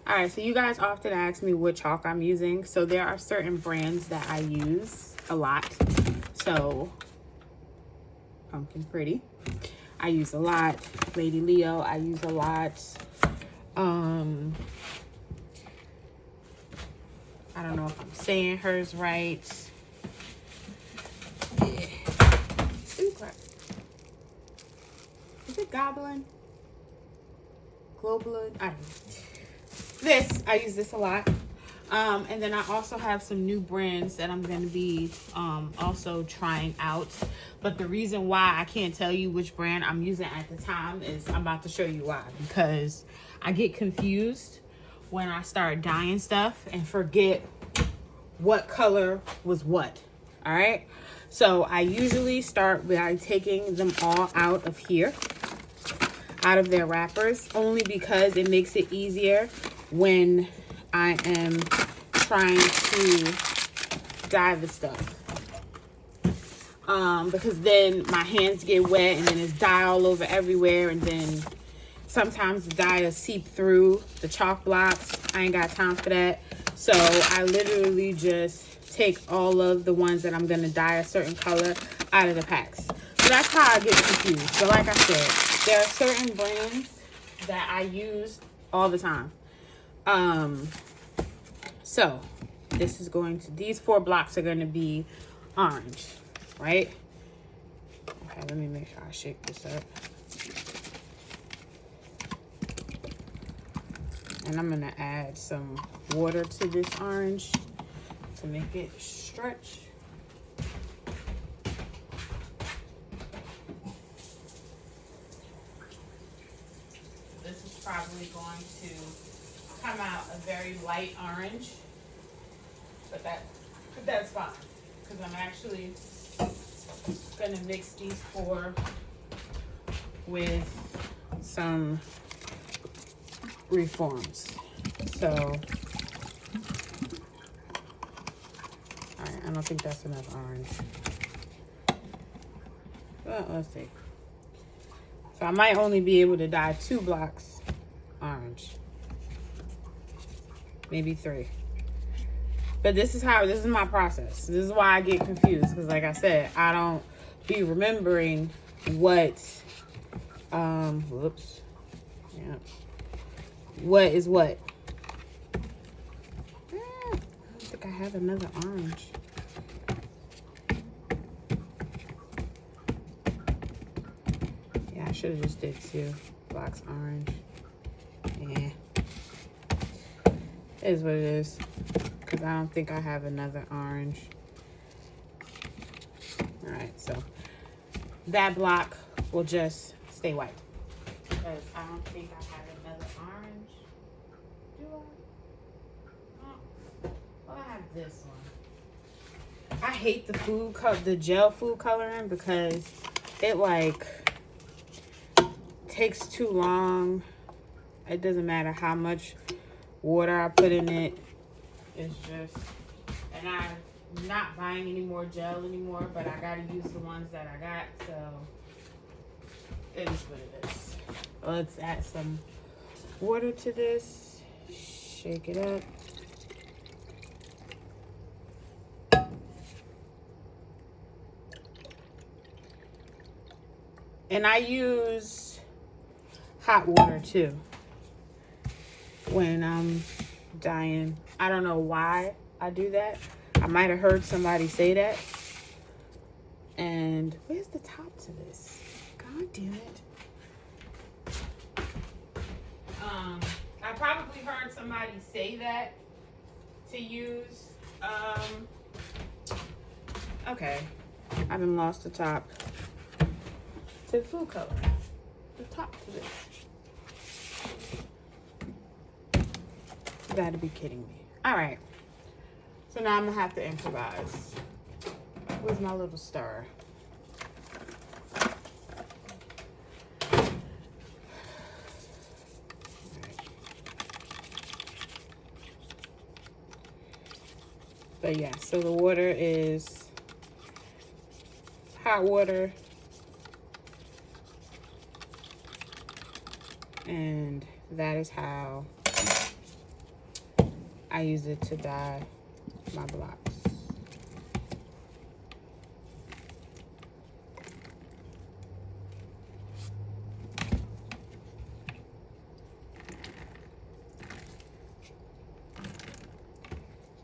All right, so you guys often ask me what chalk I'm using. So there are certain brands that I use a lot. So Pumpkin Pretty, I use a lot. Lady Leo, I use a lot. I don't know if I'm saying hers right. Yeah. Ooh, crap. Is it Goblin? Globulin? I don't know. I use this a lot. And then I also have some new brands that I'm going to be also trying out. But the reason why I can't tell you which brand I'm using at the time is I'm about to show you why. Because I get confused when I start dyeing stuff and forget what color was what. All right. So I usually start by taking them all out of here, out of their wrappers, only because it makes it easier when I am trying to dye the stuff. Because then my hands get wet and then it's dye all over everywhere, and then sometimes the dye will seep through the chalk blocks. I ain't got time for that. So I literally just take all of the ones that I'm gonna dye a certain color out of the packs. So that's how I get confused. But like I said, there are certain brands that I use all the time. So this is going to, these 4 blocks are going to be orange, right? Okay, let me make sure I shake this up. And I'm going to add some water to this orange to make it stretch. This is probably going to come out a very light orange, but that's fine, because I'm actually gonna mix these 4 with some reforms. So, all right, I don't think that's enough orange. Well, let's see. So I might only be able to dye 2 blocks orange. Maybe 3. But this is my process. This is why I get confused. Because like I said, I don't be remembering what, whoops. Yeah. What is what. I don't think I have another orange. Yeah, I should have just did 2 blocks orange. Yeah. It is what it is. Because I don't think I have another orange. Alright, so that block will just stay white. Because I don't think I have another orange. Do I? Oh. Well, I have this one. I hate the gel food coloring because it like takes too long. It doesn't matter how much water I put in it. It's just, and I'm not buying any more gel anymore, but I gotta use the ones that I got, so it is what it is. Let's add some water to this, shake it up. And I use hot water too when I'm dyeing. I don't know why I do that. I might have heard somebody say that. And where's the top to this? God damn it. I probably heard somebody say that to use. Okay. I done lost the top to the food color. The top to this. You gotta be kidding me. All right. So now I'm gonna have to improvise. Where's my little stir? But yeah, so the water is hot water. And that is how I use it to dye my blocks.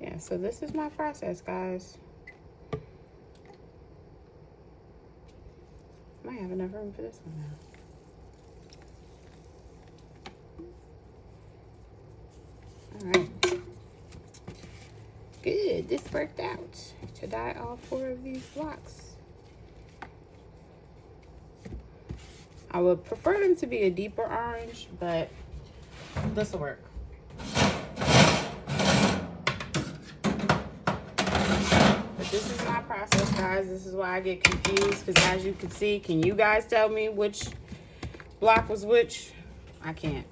Yeah, so this is my process, guys. Might have enough room for this one now. All right. Good, this worked out to dye all 4 of these blocks. I would prefer them to be a deeper orange, but this will work. But this is my process, guys. This is why I get confused, because as you can see, can you guys tell me which block was which? I can't.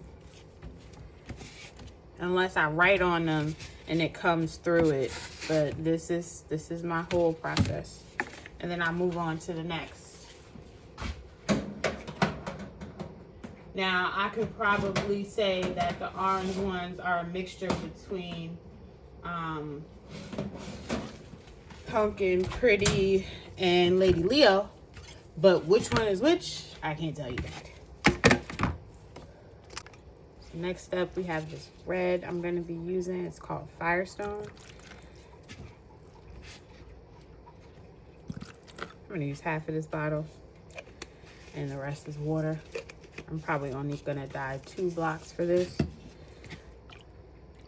Unless I write on them and it comes through it. But this is my whole process. And then I move on to the next. Now, I could probably say that the orange ones are a mixture between Pumpkin, Pretty, and Lady Leo. But which one is which, I can't tell you that. Next up, we have this red I'm going to be using. It's called Firestone. I'm going to use half of this bottle, and the rest is water. I'm probably only going to dye 2 blocks for this.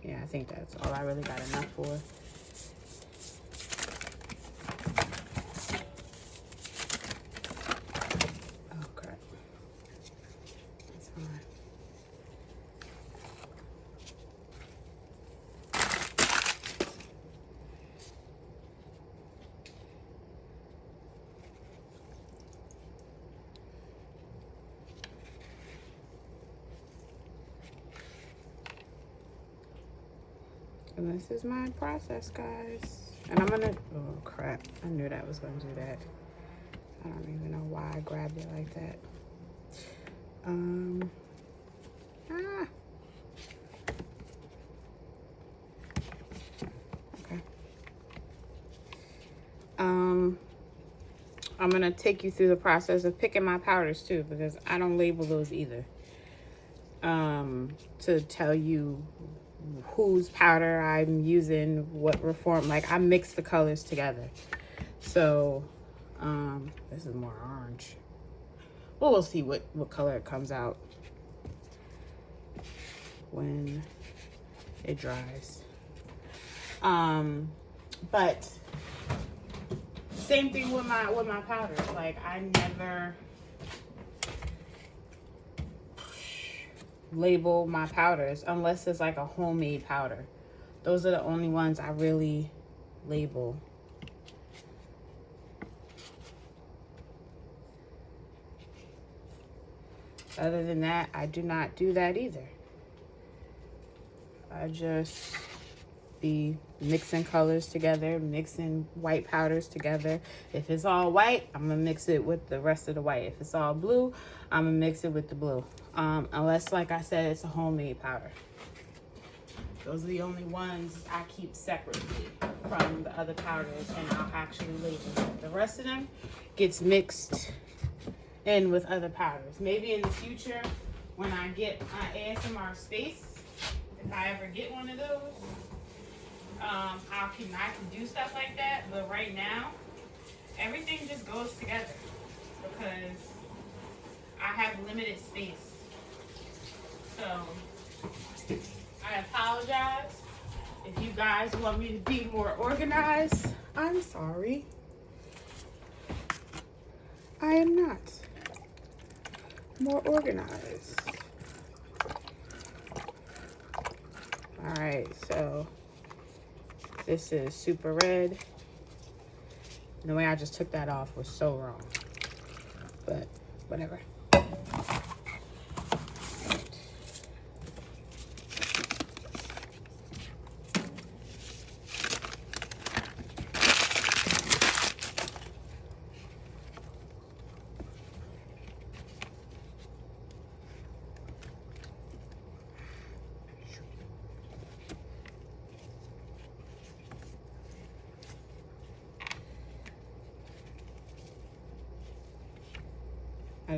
Yeah, I think that's all I really got enough for. Oh, crap. That's fine. And this is my process, guys. And I'm gonna, oh crap, I knew that was gonna do that. I don't even know why I grabbed it like that. Okay. I'm gonna take you through the process of picking my powders too, because I don't label those either. To tell you whose powder I'm using, what reform, like I mix the colors together. So this is more orange. Well, we'll see what color it comes out when it dries. But same thing with my powders. Like I never label my powders unless it's like a homemade powder. Those are the only ones I really label. Other than that, I do not do that either. I just be mixing colors together, mixing white powders together. If it's all white, I'm gonna mix it with the rest of the white. If it's all blue, I'm gonna mix it with the blue. Unless, like I said, it's a homemade powder. Those are the only ones I keep separately from the other powders, and I'll actually label them. The rest of them gets mixed in with other powders. Maybe in the future, when I get my ASMR space, if I ever get one of those, I can do stuff like that. But right now, everything just goes together because I have limited space. So I apologize if you guys want me to be more organized. I'm sorry. I am not more organized. All right, so this is super red. The way I just took that off was so wrong, but whatever.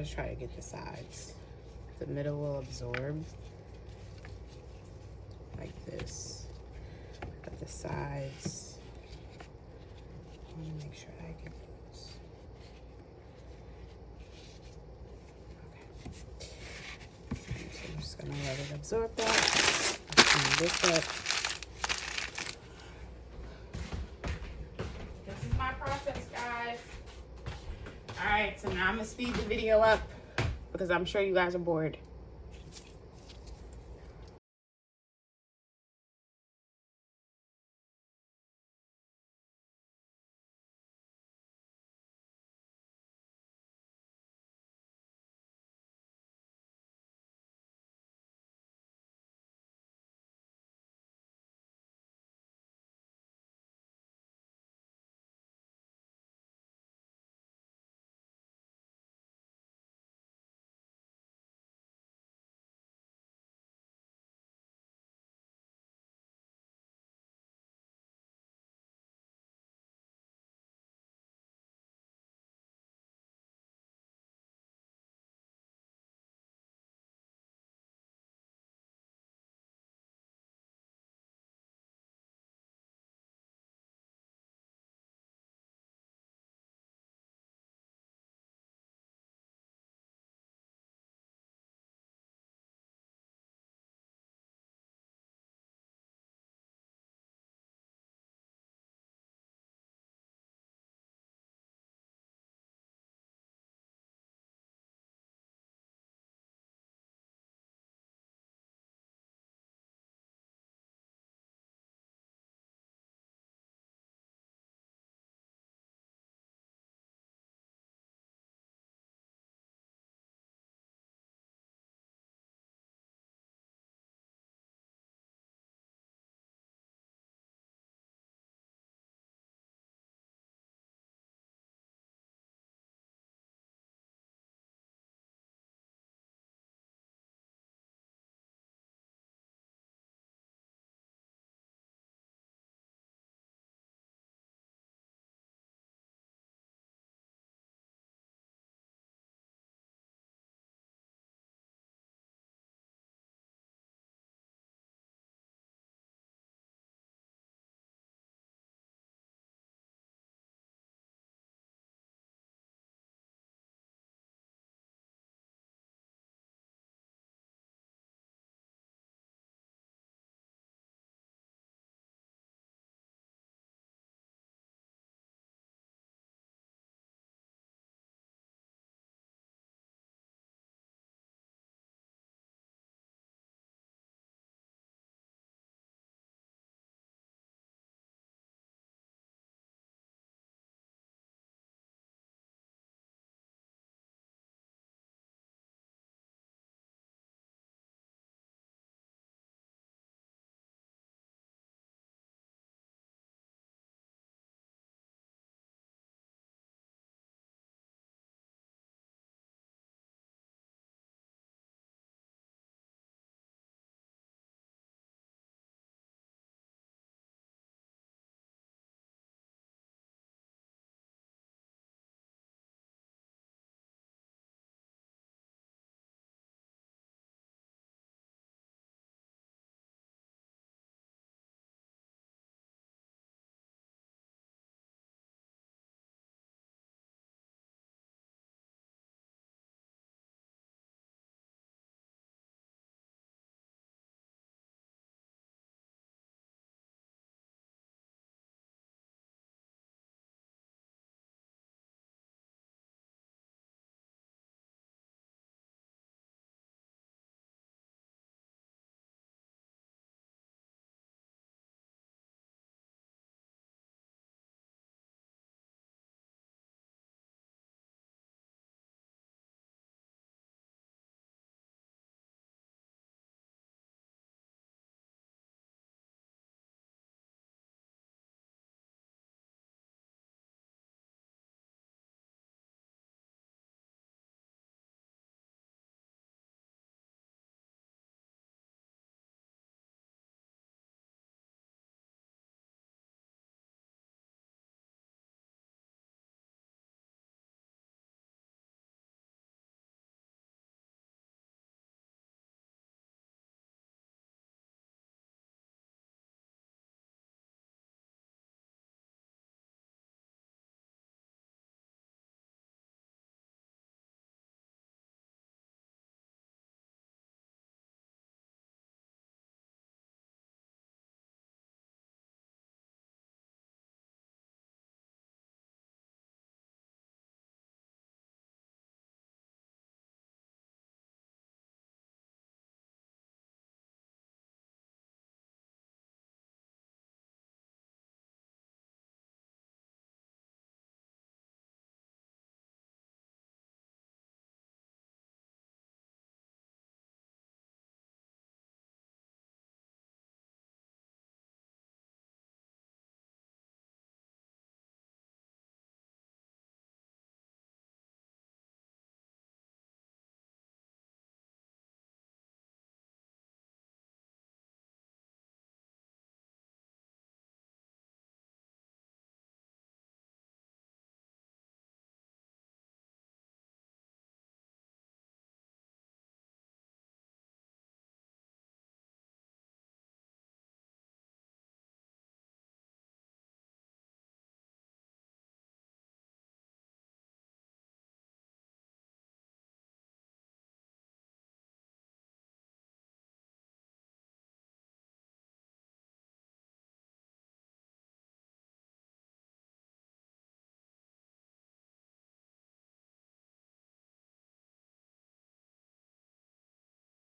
gonna try to get the sides. The middle will absorb like this, but the sides, I wanna make sure that I can use. Okay. So I'm just gonna let it absorb that. Clean this up. This is my process, guys. All right, so now I'm gonna speed the video up because I'm sure you guys are bored.